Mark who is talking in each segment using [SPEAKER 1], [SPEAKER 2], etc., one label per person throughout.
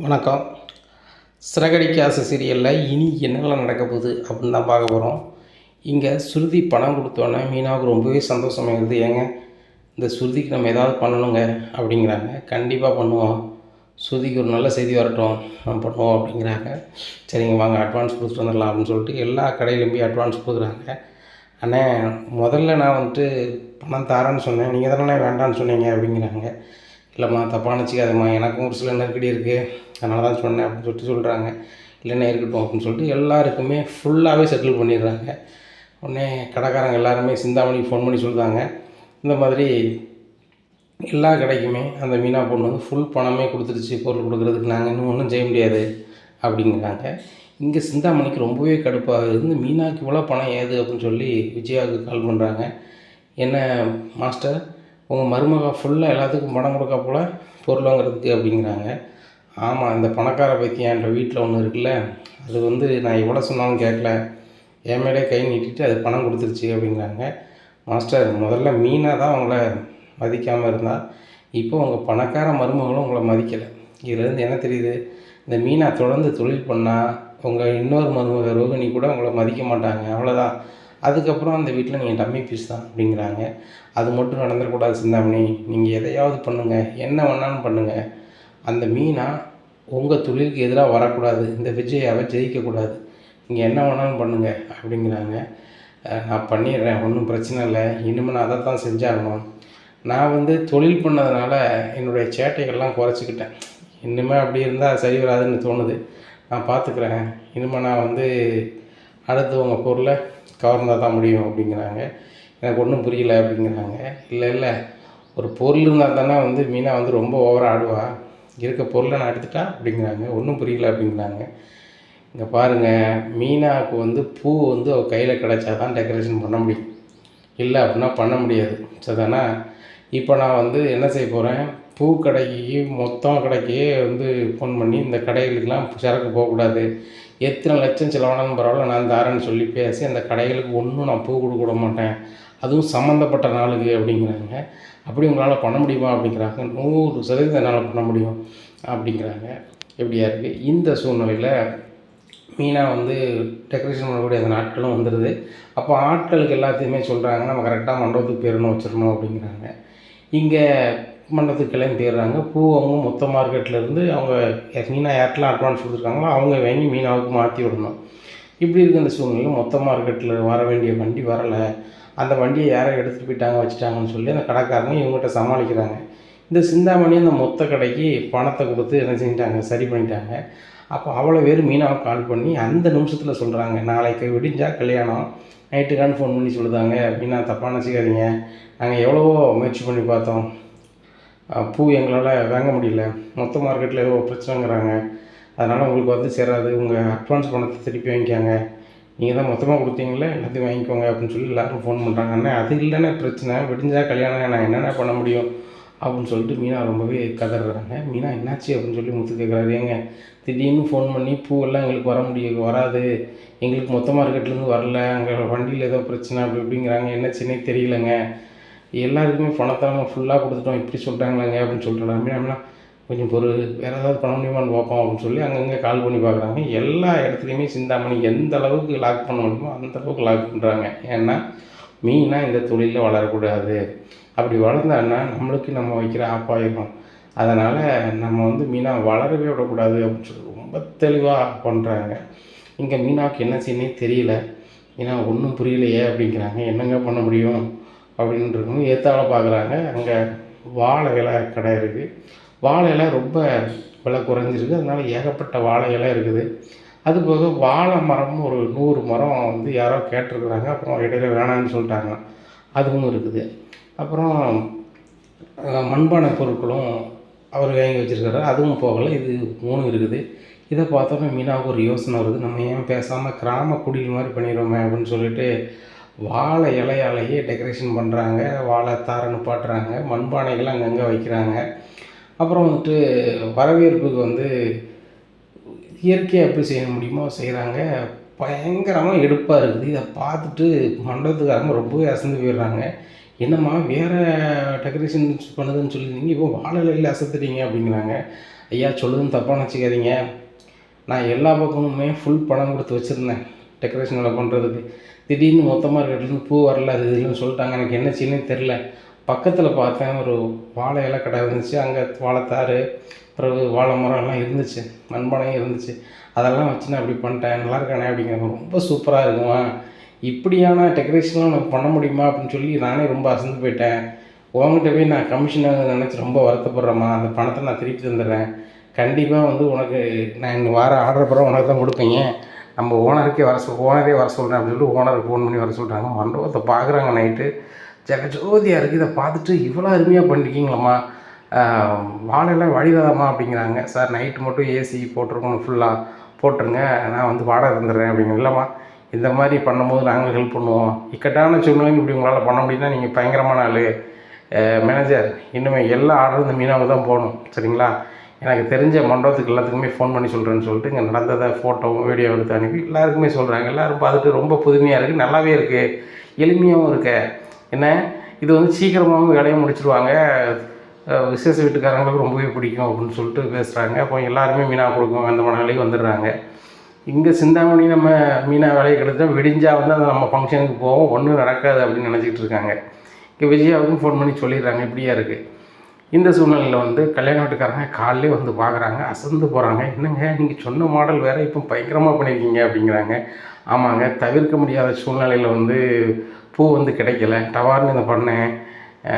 [SPEAKER 1] வணக்கம். சிறகடிக்க ஆசை சீரியலில் இனி என்னெல்லாம் நடக்க போகுது அப்படின்னு தான் பார்க்க போகிறோம். இங்கே ஸ்ருதி பணம் கொடுத்தோன்னே மீனாவுக்கு ரொம்பவே சந்தோஷமாகிடுது. ஏங்க இந்த ஸ்ருதிக்கு நம்ம ஏதாவது பண்ணணுங்க அப்படிங்கிறாங்க. கண்டிப்பாக பண்ணுவோம், ஸ்ருதிக்கு ஒரு நல்ல செய்தி வரட்டும், நம்ம பண்ணுவோம் அப்படிங்கிறாங்க. சரிங்க வாங்க அட்வான்ஸ் கொடுத்துட்டு வந்துடலாம் அப்படின்னு சொல்லிட்டு எல்லா கடையிலும் போய் அட்வான்ஸ் கொடுக்குறாங்க. அண்ணே முதல்ல நான் வந்துட்டு பணம் தரேன்னு சொன்னேன், நீங்கள் தானே வேண்டான்னு சொன்னீங்க அப்படிங்கிறாங்க. இல்லைம்மா தப்பாக நினச்சிக்காதம்மா, எனக்கும் ஒரு சில நெருக்கடி இருக்குது, அதனால தான் சொன்னேன் அப்படின்னு சொல்லிட்டு சொல்கிறாங்க. இல்லைன்னா இருக்கட்டும் அப்படின்னு சொல்லிட்டு எல்லாருக்குமே ஃபுல்லாகவே செட்டில் பண்ணிடுறாங்க. உடனே கடைக்காரங்க எல்லாருமே சிந்தாமணிக்கு ஃபோன் பண்ணி சொல்கிறாங்க, இந்த மாதிரி எல்லா கடைக்குமே அந்த மீனா பொண்ணு வந்து ஃபுல் பணமே கொடுத்துருச்சு, பொருள் கொடுக்குறதுக்கு நாங்கள் இன்னும் ஒன்றும் செய்ய முடியாது அப்படிங்கிறாங்க. இங்கே சிந்தாமணிக்கு ரொம்பவே கடுப்பாகுது, இந்த மீனாவுக்கு இவ்வளோ பணம் ஏது அப்படின்னு சொல்லி விஜயாவுக்கு கால் பண்ணுறாங்க. என்ன மாஸ்டர், உங்கள் மருமக ஃபுல்லாக எல்லாத்துக்கும் பணம் கொடுக்க போல் பொருள் வாங்குறதுக்கு அப்படிங்கிறாங்க. ஆமாம், இந்த பணக்கார பைத்தியம் என்ற வீட்டில் ஒன்று இருக்குல்ல, அது வந்து நான் எவ்வளோ சொன்னாலும் கேட்கல, என் மேலே கை நீட்டிட்டு அது பணம் கொடுத்துருச்சு அப்படிங்கிறாங்க. மாஸ்டர், முதல்ல மீனாக தான் உங்களை மதிக்காமல் இருந்தால், இப்போ உங்கள் பணக்கார மருமகளும் உங்களை மதிக்கலை. இதுலேருந்து என்ன தெரியுது, இந்த மீனா தொடர்ந்து தொழில் பண்ணால் உங்கள் இன்னொரு மருமக ரோகிணி கூட உங்களை மதிக்க மாட்டாங்க, அவ்வளோதான். அதுக்கப்புறம் அந்த வீட்டில் நீங்கள் டம்மி பீஸ் தான் அப்படிங்கிறாங்க. அது மட்டும் நடந்துடக்கூடாது சிந்தாமணி, நீங்கள் எதையாவது பண்ணுங்கள், என்ன வேணாலும் பண்ணுங்கள், அந்த மீனா உங்கள் தொழிலுக்கு எதிராக வரக்கூடாது, இந்த விஜயாவை ஜெயிக்கக்கூடாது, நீங்கள் என்ன வேணாலும் பண்ணுங்கள் அப்படிங்கிறாங்க. நான் பண்ணிடுறேன், ஒன்றும் பிரச்சனை இல்லை, இனிமேல் நான் அதை தான் செஞ்சாகணும். நான் வந்து தொழில் பண்ணதுனால என்னுடைய சேட்டைகள்லாம் குறைச்சிக்கிட்டேன், இனிமேல் அப்படி இருந்தால் சரி வராதுன்னு தோணுது, நான் பார்த்துக்குறேன், இனிமேல் நான் வந்து அடுத்தவங்க பொருளை கவர்ந்தால் தான் முடியும் அப்படிங்கிறாங்க. எனக்கு ஒன்றும் புரியல அப்படிங்கிறாங்க. இல்லை ஒரு பொருள் இருந்தால் தானே வந்து மீனா வந்து ரொம்ப ஓவராக ஆடுவா, இருக்க பொருளை நான் எடுத்துட்டா அப்படிங்கிறாங்க. ஒன்றும் புரியல அப்படிங்கிறாங்க. இங்கே பாருங்கள், மீனாவுக்கு வந்து பூ வந்து அவள் கையில் கிடச்சா தான் டெக்கரேஷன் பண்ண முடியும், இல்லை அப்படின்னா பண்ண முடியாது, சரிதானா? இப்போ நான் வந்து என்ன செய்ய போகிறேன், பூ கடைக்கு மொத்தம் கடைக்கே வந்து ஃபோன் பண்ணி இந்த கடைகளுக்கெல்லாம் சரக்கு போகக்கூடாது, எத்தனை லட்சம் செலவானாலும் பரவாயில்ல நான் தாரேன்னு சொல்லி பேசி அந்த கடைகளுக்கு ஒன்றும் நான் பூ கொடுக்க விட மாட்டேன், அதுவும் சம்மந்தப்பட்ட நாளுக்கு அப்படிங்கிறாங்க. அப்படி உங்களால் பண்ண முடியுமா அப்படிங்கிறாங்க. 100% என்னால் பண்ண முடியும் அப்படிங்கிறாங்க. எப்படியா இருக்குது இந்த சூழ்நிலையில் மீனா வந்து டெக்கரேஷன் பண்ணக்கூடிய அந்த நாட்களும் வந்துடுது. அப்போ ஆட்களுக்கு எல்லாத்தையுமே சொல்கிறாங்க, நம்ம கரெக்டாக மண்டபத்துக்கு போயிடணும் வச்சிடணும் அப்படிங்கிறாங்க. இங்கே மண்டபத்துக்கு கிளம்பி போயிடுறாங்க. பூ அவங்க மொத்த மார்க்கெட்லேருந்து அவங்க மீனா யாருக்கெல்லாம் அட்வான்ஸ் கொடுத்துருக்காங்களோ அவங்க வாங்கி மீனாவுக்கு மாற்றி விடணும். இப்படி இருக்க அந்த சூழ்நிலையில் மொத்த மார்க்கெட்டில் வர வேண்டிய வண்டி வரலை, அந்த வண்டியை யாரோ எடுத்துகிட்டு போயிட்டாங்க வச்சுட்டாங்கன்னு சொல்லி அந்த கடைக்காரங்க இவங்ககிட்ட சமாளிக்கிறாங்க. இந்த சிந்தாமணி அந்த மொத்த கடைக்கு பணத்தை கொடுத்து என்ன செஞ்சிட்டாங்க, சரி பண்ணிட்டாங்க. அப்போ அவ்வளோ பேர் மீனாவை கால் பண்ணி அந்த நிமிஷத்தில் சொல்கிறாங்க, நாளைக்கு விடிஞ்சால் கல்யாணம், நைட்டுக்கான்னு ஃபோன் பண்ணி சொல்லுதாங்க, மீனா தப்பாக நினச்சிக்காதீங்க, நாங்கள் எவ்வளவோ முயற்சி பண்ணி பார்த்தோம், பூ எங்களால் வாங்க முடியல, மொத்த மார்க்கெட்டில் ஏதோ பிரச்சனைங்கிறாங்க, அதனால் உங்களுக்கு வந்து சேராது, உங்கள் அட்வான்ஸ் பணத்தை திருப்பி வாங்கிக்காங்க, நீங்கள் தான் மொத்தமாக கொடுத்தீங்களே எல்லாத்தையும் வாங்கிக்கோங்க அப்படின்னு சொல்லி எல்லோரும் ஃபோன் பண்ணுறாங்க. அண்ணே அது இல்லைன்னா பிரச்சனை, விடிஞ்சால் கல்யாணம், நான் என்னென்ன பண்ண முடியும் அப்படின்னு சொல்லிட்டு மீனா ரொம்பவே கதறாங்க. மீனா என்னாச்சு அப்படின்னு சொல்லி முத்து கேட்குறாரு. ஏங்க திடீர்னு ஃபோன் பண்ணி பூவெல்லாம் எங்களுக்கு வராது, எங்களுக்கு மொத்த மார்க்கெட்லேருந்து வரல, அங்கே வண்டியில் ஏதோ பிரச்சனை அப்படி இப்படிங்கிறாங்க, என்ன சின்ன தெரியலைங்க, எல்லாருக்குமே பணத்தை நம்ம ஃபுல்லாக கொடுத்துட்டோம், இப்படி சொல்கிறாங்களாங்க அப்படின்னு சொல்கிறாங்க. மீனா கொஞ்சம் வேறு ஏதாவது பண்ண முடியுமான்னு பார்ப்போம் அப்படின்னு சொல்லி அங்கங்கே கால் பண்ணி பார்க்குறாங்க. எல்லா இடத்துலையுமே சிந்தாமணி எந்த அளவுக்கு லாக் பண்ண முடியுமோ அந்த அளவுக்கு லாக் பண்ணுறாங்க. ஏன்னா மீனா இந்த தொழிலில் வளரக்கூடாது, அப்படி வளர்ந்தான்னா நம்மளுக்கு நம்ம வைக்கிற ஆப்பாயிரும், அதனால் நம்ம வந்து மீனா வளரவே விடக்கூடாது அப்படின்னு சொல்லி ரொம்ப தெளிவாக பண்ணுறாங்க. இங்கே மீனாவுக்கு என்ன செய்யணும் தெரியல, மீனா ஒன்றும் புரியலையே அப்படிங்கிறாங்க. என்னங்க பண்ண முடியும் அப்படின்ட்டு ஏற்றால பார்க்குறாங்க. அங்கே வாழை இலை கடை இருக்குது, வாழை இலை ரொம்ப விலை குறைஞ்சிருக்கு, அதனால் ஏகப்பட்ட வாழை இலை இருக்குது. அதுபோக வாழை மரமும் ஒரு 100 மரம் வந்து யாரோ கேட்டிருக்குறாங்க, அப்புறம் இடையில வேணான்னு சொல்லிட்டாங்க, அதுவும் இருக்குது. அப்புறம் மண்பானை பொருட்களும் அவர் வாங்கி வச்சுருக்காரு, அதுவும் போகலை, இது 3 இருக்குது. இதை பார்த்தோன்னே மீனாவுக்கு ஒரு யோசனை வருது, நம்ம ஏன் பேசாமல் கிராம குடில் மாதிரி பண்ணிடுவோமே அப்படின்னு சொல்லிட்டு வாழை இலையாலேயே டெக்கரேஷன் பண்ணுறாங்க, வாழை தாரை நிப்பாட்டுறாங்க, மண்பானைகள் அங்கங்கே வைக்கிறாங்க. அப்புறம் வந்துட்டு வரவேற்புக்கு வந்து இயற்கையாக எப்படி செய்ய முடியுமோ செய்கிறாங்க. பயங்கரமாக எடுப்பாக இருக்குது. இதை பார்த்துட்டு மண்டபத்துக்காரங்க ரொம்பவே அசந்து போயிடுறாங்க. என்னம்மா வேறு டெக்கரேஷன் பண்ணுதுன்னு சொல்லியிருந்தீங்க, இப்போ வாழை இலையில் அசத்துறீங்க அப்படிங்கிறாங்க. ஐயா சொல்லுதுன்னு தப்பாக நினச்சிக்காதீங்க. நான் எல்லா பக்கமுமே ஃபுல் பணம் கொடுத்து வச்சுருந்தேன் டெக்கரேஷன் வேலை பண்ணுறதுக்கு. திடீர்னு மொத்தமாக இருக்கிறதுலேருந்து பூ வரல, அது இதுன்னு சொல்லிட்டாங்க. எனக்கு என்ன செய்யணும்னு தெரில. பக்கத்தில் பார்த்தேன், ஒரு வாழை இலை கடை இருந்துச்சு. அங்கே வாழைத்தார், பிறகு வாழை மரம் எல்லாம் இருந்துச்சு, மண்பானையும் இருந்துச்சு. அதெல்லாம் வச்சு நான் அப்படி பண்ணிட்டேன். நல்லா இருக்கானே அப்படிங்கிறாங்க. ரொம்ப சூப்பராக இருக்குமா, இப்படியான டெக்கரேஷன்லாம் எனக்கு பண்ண முடியுமா அப்படின்னு சொல்லி நானே ரொம்ப அசந்து போயிட்டேன். உங்ககிட்ட போய் நான் கமிஷனை நினச்சி ரொம்ப வருத்தப்படுறேம்மா. அந்த பணத்தை நான் திருப்பி தந்துடுறேன். கண்டிப்பாக வந்து உனக்கு நான் இந்த வாரம் ஆர்டர் போகிறேன், உனக்கு தான் கொடுப்பீங்க. நம்ம ஓனரே வர சொல்கிறேன் அப்படின்னு சொல்லிட்டு ஓனருக்கு ஃபோன் பண்ணி வர சொல்கிறாங்க. மண்டபத்தை பார்க்குறாங்க. நைட்டு ஜெகஜோதியாக இருக்குது. இதை பார்த்துட்டு இவ்வளோ அருமையாக பண்ணிருக்கீங்களம்மா, வாழையெல்லாம் வழிதாதாம்மா அப்படிங்கிறாங்க. சார் நைட்டு மட்டும் ஏசி போட்டிருக்கணும், ஃபுல்லாக போட்டுருங்க, நான் வந்து வாடகை தந்துடுறேன் அப்படிங்க. இல்லைம்மா, இந்த மாதிரி பண்ணும்போது நாங்கள் ஹெல்ப் பண்ணுவோம். இக்கட்டான சூழ்நிலைக்கு இப்படி உங்களால் பண்ண முடியும்னா நீங்கள் பயங்கரமான ஆள் மேனேஜர். இன்னுமே எல்லா ஆர்டரும் இந்த மீனாவுக்கு தான் போகணும், சரிங்களா? எனக்கு தெரிஞ்ச மண்டபத்துக்கு எல்லாத்துக்குமே ஃபோன் பண்ணி சொல்கிறேன்னு சொல்லிட்டு இங்கே நடந்ததை ஃபோட்டோவும் வீடியோ எடுத்து அனுப்பி எல்லாருக்குமே சொல்கிறாங்க. எல்லோரும் பார்த்துட்டு ரொம்ப புதுமையாக இருக்குது, நல்லாவே இருக்குது, எளிமையாகவும் இருக்கு. என்ன இது வந்து சீக்கிரமாகவும் வேலையை முடிச்சுடுவாங்க, விசேஷ வீட்டுக்காரங்களுக்கு ரொம்பவே பிடிக்கும் அப்படின்னு சொல்லிட்டு பேசுகிறாங்க. அப்போ எல்லாருமே மீனா கொடுக்கும் அந்த மனநிலைக்கு வந்துடுறாங்க. இங்கே சிந்தாமணி நம்ம மீனா வேலையை கெடுத்தால் விடிஞ்சால் வந்து அந்த நம்ம ஃபங்க்ஷனுக்கு போவோம், ஒன்றும் நடக்காது அப்படின்னு நினச்சிக்கிட்டு இருக்காங்க. இங்கே விஜயாவுக்கும் ஃபோன் பண்ணி சொல்லிடுறாங்க இப்படியா இருக்குது. இந்த சூழ்நிலையில் வந்து கல்யாண வீட்டுக்காரங்க காலையிலே வந்து பார்க்குறாங்க, அசந்து போகிறாங்க. என்னங்க நீங்கள் சொன்ன மாடல் வேறு இப்போ பயங்கரமாக பண்ணியிருக்கீங்க அப்படிங்கிறாங்க. ஆமாங்க, தவிர்க்க முடியாத சூழ்நிலையில் வந்து பூ வந்து கிடைக்கல, டவார்னு இதை பண்ணேன்,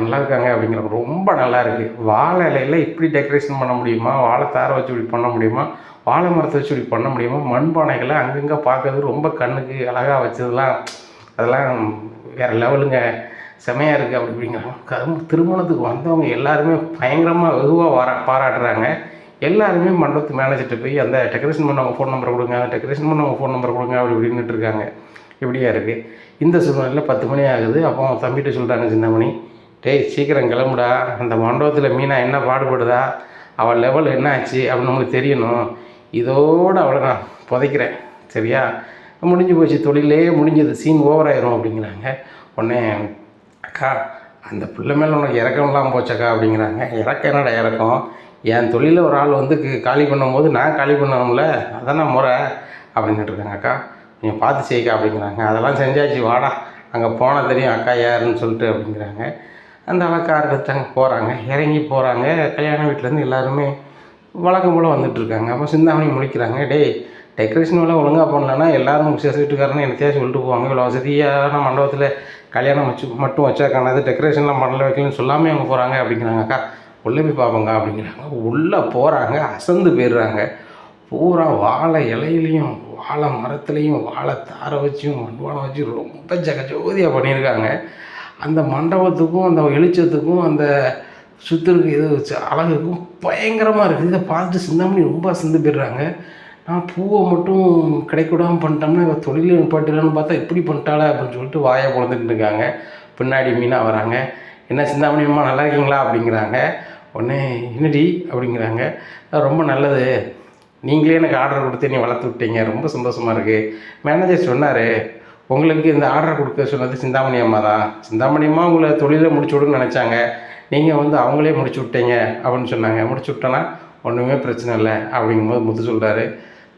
[SPEAKER 1] நல்லா இருக்காங்க அப்படிங்கிறாங்க. ரொம்ப நல்லா இருக்குது. வாழை இலையில் இப்படி டெக்கரேஷன் பண்ண முடியுமா, வாழைத்தாரை வச்சு இப்படி பண்ண முடியுமா, வாழை மரத்தை வச்சு இப்படி பண்ண முடியுமா, மண்பானைகளை அங்கங்கே பார்க்கறது ரொம்ப கண்ணுக்கு அழகாக வச்சதெல்லாம் அதெல்லாம் வேறு லெவலுங்க, செமையாக இருக்குது அப்படி இப்படிங்கிறாங்க. திருமணத்துக்கு வந்தவங்க எல்லாருமே பயங்கரமாக வெகுவாக பாராட்டுறாங்க. எல்லாருமே மண்டபத்து மேனேஜர்கிட்ட போய் அந்த டெக்கரேஷன் பண்ணவங்க ஃபோன் நம்பர் கொடுங்க, அந்த டெக்கரேஷன் பண்ணவங்க ஃபோன் நம்பர் கொடுங்க அப்படி இப்படின்னுட்டு இருக்காங்க. இப்படியா இருக்குது. இந்த சூழ்நிலையில் 10 மணி ஆகுது. அப்போ தம்பிகிட்ட சொல்கிறாங்க சின்னமணி, டேய் சீக்கிரம் கிளம்புடா, அந்த மண்டபத்தில் மீனா என்ன பாடுபடுதா, அவள் லெவல் என்ன ஆச்சு அப்படின்னு நம்மளுக்கு தெரியணும். இதோடு அவளை நான் புதைக்கிறேன், சரியா? முடிஞ்சு போச்சு, தொழிலே முடிஞ்சது, சீன் ஓவர் ஆயிரும் அப்படிங்கிறாங்க. உடனே அக்கா அந்த பிள்ளை மேலே உனக்கு இறக்கம்லாம் போச்சக்கா அப்படிங்கிறாங்க. இறக்கம் என்னடா இறக்கம், என் தொழிலில் ஒரு ஆள் வந்து காலி பண்ணும்போது நான் காலி பண்ணணும்ல, அதானே முறை அப்படின்னுட்டு இருக்காங்க. அக்கா நீங்கள் பார்த்து செய்யக்கா அப்படிங்கிறாங்க. அதெல்லாம் செஞ்சாச்சு, வாடா அங்கே போனால் தெரியும் அக்கா யாருன்னு சொல்லிட்டு அப்படிங்கிறாங்க. அந்த கார் எடுத்தாங்க, போகிறாங்க, இறங்கி போகிறாங்க. கல்யாண வீட்டிலேருந்து எல்லாருமே வழக்கம் போல் வந்துட்டுருக்காங்க. அப்போ சிந்தாமணி முழிக்கிறாங்க, டேய் டெக்கரேஷன் வேலை ஒழுங்காக பண்ணலன்னா எல்லோரும் விசேஷ வீட்டுக்காரன்னு என்னத்தையா சொல்லிட்டு போவாங்க, இவ்வளோ வசதியான மண்டபத்தில் கல்யாணம் மட்டும் வச்சா காணாது, டெக்கரேஷன்லாம் பண்ணல வைக்கலன்னு சொல்லாமல் அவங்க போகிறாங்க அப்படிங்கிறாங்க. அக்கா உள்ளே போய் பார்ப்போங்க அப்படிங்கிறாங்க. உள்ளே போகிறாங்க, அசந்து போயிடுறாங்க. பூரா வாழை இலையிலையும் வாழை மரத்துலேயும் வாழை தாரை வச்சும் மண்பானை வச்சு ரொம்ப ஜெகஜோதியாக பண்ணியிருக்காங்க. அந்த மண்டபத்துக்கும் அந்த வெளிச்சத்துக்கும் அந்த சுற்றுருக்கு இது வச்சு அழகுக்கும் பயங்கரமாக இருக்குது. இதை பார்த்துட்டு சிந்தாமணி ரொம்ப அசந்து போயிடுறாங்க. நான் பூவை மட்டும் கிடைக்கூடாமல் பண்ணிட்டோம்னா இவள் தொழிலே நிப்பாட்டிடலான்னு பார்த்தா இப்படி பண்ணிட்டாளே அப்படின்னு சொல்லிட்டு வாயை பொழந்துட்டு இருக்காங்க. பின்னாடி மீனா வராங்க. என்ன சிந்தாமணி அம்மா நல்லா இருக்கீங்களா அப்படிங்கிறாங்க. உடனே என்னடி அப்படிங்கிறாங்க. ரொம்ப நல்லது, நீங்களே எனக்கு ஆர்டர் கொடுத்து நீ வளர்த்து விட்டீங்க, ரொம்ப சந்தோஷமாக இருக்குது. மேனேஜர் சொன்னார் உங்களுக்கு இந்த ஆர்டர் கொடுக்க சொன்னது சிந்தாமணி அம்மா தான். சிந்தாமணி அம்மா உங்களை தொழிலை முடிச்சு விடுன்னு நினச்சாங்க, நீங்கள் வந்து அவங்களே முடிச்சு விட்டீங்க அப்படின்னு சொன்னாங்க. முடிச்சு விட்டோன்னா ஒன்றுமே பிரச்சனை இல்லை அப்படிங்கும்போது முத்து சொல்கிறாரு,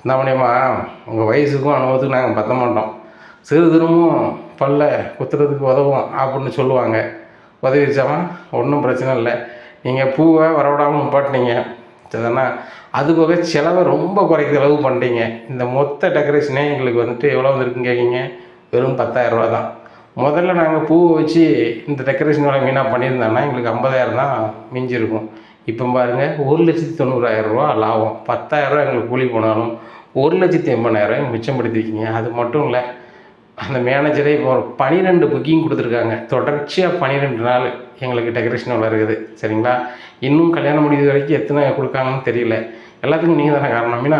[SPEAKER 1] சிந்தாமணி அம்மா உங்கள் வயசுக்கும் அனுபவத்துக்கும் நாங்கள் பற்ற மாட்டோம், சிறு திரும்பவும் பல்ல குத்துறதுக்கு உதவும் அப்படின்னு சொல்லுவாங்க. உதவிச்சாமா ஒன்றும் பிரச்சனை இல்லை, நீங்கள் பூவை வரவிடாமல் நிப்பாட்டினீங்க சரிதானா, அது போக செலவை ரொம்ப குறைக்கிற அளவு பண்ணிட்டீங்க. இந்த மொத்த டெக்கரேஷனே எங்களுக்கு வந்துட்டு எவ்வளோ வந்துருக்குன்னு கேட்குங்க, வெறும் 10,000 ரூபா தான். முதல்ல நாங்கள் பூவை வச்சு இந்த டெக்கரேஷன் வேலை மீனாக பண்ணியிருந்தோம்னா எங்களுக்கு 50,000 தான் மிஞ்சிருக்கும். இப்போ பாருங்கள் 1,90,000 ரூபா லாபம். 10,000 ரூபா எங்களுக்கு கூலி போனாலும் 1,80,000 மிச்சப்படுத்திக்கிங்க. அது மட்டும் இல்லை, அந்த மேனேஜரே இப்போ ஒரு 12 புக்கிங் கொடுத்துருக்காங்க. தொடர்ச்சியாக 12 நாள் எங்களுக்கு டெக்கரேஷன் வேலை இருக்குது, சரிங்களா? இன்னும் கல்யாணம் முடிவு வரைக்கும் எத்தனை கொடுக்காங்கன்னு தெரியல. எல்லாத்துக்கும் நீங்கள் தானே காரணம். மீனா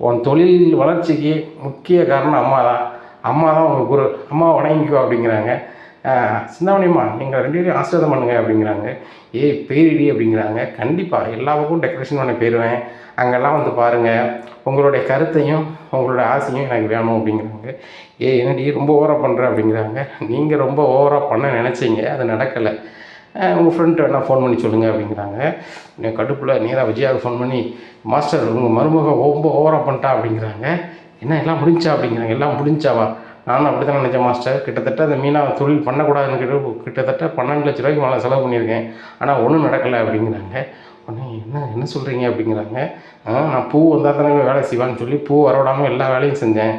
[SPEAKER 1] உன் தொழில் வளர்ச்சிக்கு முக்கிய காரணம் அம்மா தான். அம்மா தான் உங்கள் குரு, அம்மா வணங்கிக்கோ அப்படிங்கிறாங்க. சிந்தாமணியம்மா நீங்கள் 2 பேரையும் ஆசீர்வாதம் பண்ணுங்க அப்படிங்கிறாங்க. பேரிடி அப்படிங்கிறாங்க. கண்டிப்பாக எல்லா பக்கமும் டெக்கரேஷன் பண்ண போயிடுவேன், அங்கெல்லாம் வந்து பாருங்கள், உங்களுடைய கருத்தையும் உங்களோட ஆசையும் எனக்கு வேணும் அப்படிங்கிறாங்க. என்னடி ரொம்ப ஓவராக பண்ணுற அப்படிங்கிறாங்க. நீங்கள் ரொம்ப ஓவராக பண்ண நினச்சிங்க, அது நடக்கலை. உங்கள் ஃப்ரெண்ட்டு வேணால் ஃபோன் பண்ணி சொல்லுங்கள் அப்படிங்கிறாங்க. என் கடுப்பில் நேராக விஜயாவுக்கு ஃபோன் பண்ணி, மாஸ்டர் உங்கள் மருமக ரொம்ப ஓவராக பண்ணிட்டா அப்படிங்கிறாங்க. என்ன எல்லாம் முடிஞ்சா அப்படிங்கிறாங்க. எல்லாம் முடிஞ்சாவா? நானும் அப்படி தான் நினச்சேன் மாஸ்டர். கிட்டத்தட்ட அந்த மீனா தொழில் பண்ணக்கூடாதுன்னு கிட்டத்தட்ட 12 லட்ச ரூபாய்க்கு மேலே செலவு பண்ணியிருக்கேன். ஆனால் ஒன்றும் நடக்கலை அப்படிங்கிறாங்க. உடனே என்ன என்ன சொல்கிறீங்க அப்படிங்கிறாங்க. நான் பூ வந்தால் தானே வேலை செய்வான்னு சொல்லி பூ வரவிடாமல் எல்லா வேலையும் செஞ்சேன்.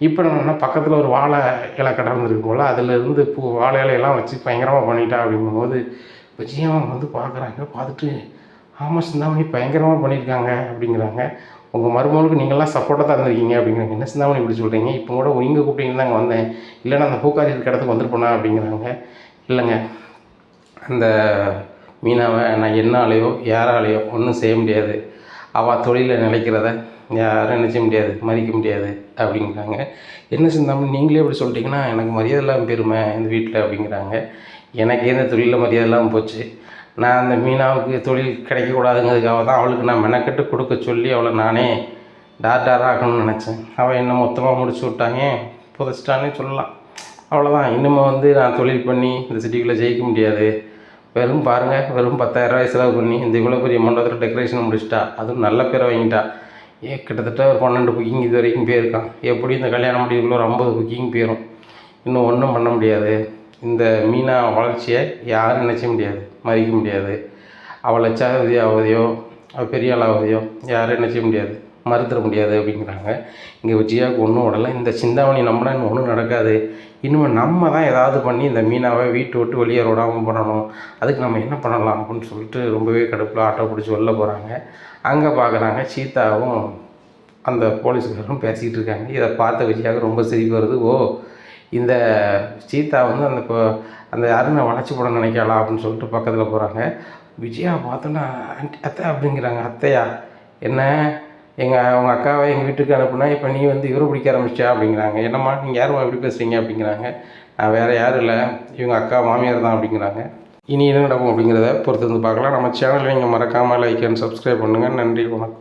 [SPEAKER 1] இப்போ என்னன்னா பக்கத்தில் ஒரு வாழை இலை கடந்திருக்கு போல், அதிலேருந்து வாழை இலையெல்லாம் வச்சு பயங்கரமாக பண்ணிட்டா அப்படிங்கும்போது விஜயம் வந்து பார்க்குறாங்க. பார்த்துட்டு ஆமாம் சிந்தாமணி பயங்கரமாக பண்ணியிருக்காங்க அப்படிங்கிறாங்க. உங்கள் மருமகளுக்கு நீங்கள்லாம் சப்போர்ட்டாக தான் இருந்திருக்கீங்க அப்படிங்கிறாங்க. என்ன சிந்தாமணி இப்படி சொல்கிறீங்க? இப்போ கூட நீங்கள் கூப்பிட்டீங்கன்னு தாங்க வந்தேன், இல்லைன்னா அந்த பூக்காரி இருக்க இடத்துக்கு வந்துருப்பேனா அப்படிங்கிறாங்க. இல்லைங்க, அந்த மீனாவை நான் என்னாலேயோ யாராலேயோ ஒன்றும் செய்ய முடியாது. அவள் தொழிலில் நிலைக்கிறத யாரும் என்ன செய்ய முடியாது, மதிக்க முடியாது அப்படிங்கிறாங்க. என்ன சிந்தாமணி நீங்களே இப்படி சொல்லிட்டீங்கன்னா எனக்கு மரியாதை இல்லாமல் போயிருமே இந்த வீட்டில் அப்படிங்கிறாங்க. எனக்கே இந்த தொழிலில் மரியாதை இல்லாமல் போச்சு. நான் அந்த மீனாவுக்கு தொழில் கிடைக்கக்கூடாதுங்கிறதுக்காக தான் அவளுக்கு நான் மெனக்கெட்டு கொடுக்க சொல்லி அவளை நானே டாக்டராக ஆக்கணும்னு நினச்சேன். அவள் என்ன மொத்தமாக முடிச்சு விட்டாங்க, புதைச்சிட்டானே சொல்லலாம். அவ்வளோதான். இன்னுமே வந்து நான் தொழில் பண்ணி இந்த சிட்டிக்குள்ளே ஜெயிக்க முடியாது. வெறும் பாருங்கள், வெறும் 10,000 செலவு பண்ணி இந்த இவ்வளோ பெரிய மண்டபத்தில் டெக்கரேஷன் முடிச்சிட்டா. அதுவும் நல்ல பேரை வாங்கிட்டா. கிட்டத்தட்ட ஒரு 12 புக்கிங் இது வரைக்கும் போயிருக்கான். எப்படி இந்த கல்யாணம் முடிவுக்குள்ள ஒரு 50 புக்கிங் போயிடும். இன்னும் ஒன்றும் பண்ண முடியாது. இந்த மீனா வளர்ச்சியை யாரும் நினைச்ச முடியாது, மதிக்க முடியாது. அவள் லட்சாவதி ஆவதையோ அவள் பெரிய ஆளாவதையோ யாரும் நினைச்ச முடியாது, மறுத்துட முடியாது அப்படிங்கிறாங்க. இங்கே விஜயாவுக்கு ஒன்றும் உடலை. இந்த சிந்தாமணி நம்மளாம் இன்னும் ஒன்றும் நடக்காது. இன்னும் நம்ம தான் ஏதாவது பண்ணி இந்த மீனாவை வீட்டை விட்டு வெளியே விடாமல் பண்ணணும். அதுக்கு நம்ம என்ன பண்ணலாம் அப்படின்னு சொல்லிட்டு ரொம்பவே கடுப்பில் ஆட்டோ பிடிச்சி வெளில போகிறாங்க. அங்கே பார்க்குறாங்க சீதாவும் அந்த போலீஸ்காரரும் பேசிக்கிட்டு இருக்காங்க. இதை பார்த்த விஜயாவுக்கு ரொம்ப சிரிப்பு வருது. ஓ, இந்த சீதா வந்து அந்த அருணை வளைச்சி போட நினைக்கலாம் அப்படின்னு சொல்லிட்டு பக்கத்தில் போகிறாங்க. விஜயா பார்த்தோன்னா அத்தை அப்படிங்கிறாங்க. அத்தையா? என்ன உங்கள் அக்காவை எங்கள் வீட்டுக்கு அனுப்புனா இப்போ நீ வந்து இவரை பிடிக்க ஆரம்பிச்சியா அப்படிங்கிறாங்க. என்னம்மா நீங்கள் யாரும்மா எப்படி பேசுகிறீங்க அப்படிங்கிறாங்க. நான் வேறு யாரும் இல்லை, இவங்க அக்கா மாமியார் தான் அப்படிங்கிறாங்க. இனி என்ன நடக்கும் அப்படிங்கிறத பொறுத்து வந்து பார்க்கலாம். நம்ம சேனலை நீங்கள் மறக்காமல் லைக் அண்ட் சப்ஸ்கிரைப் பண்ணுங்கள். நன்றி, வணக்கம்.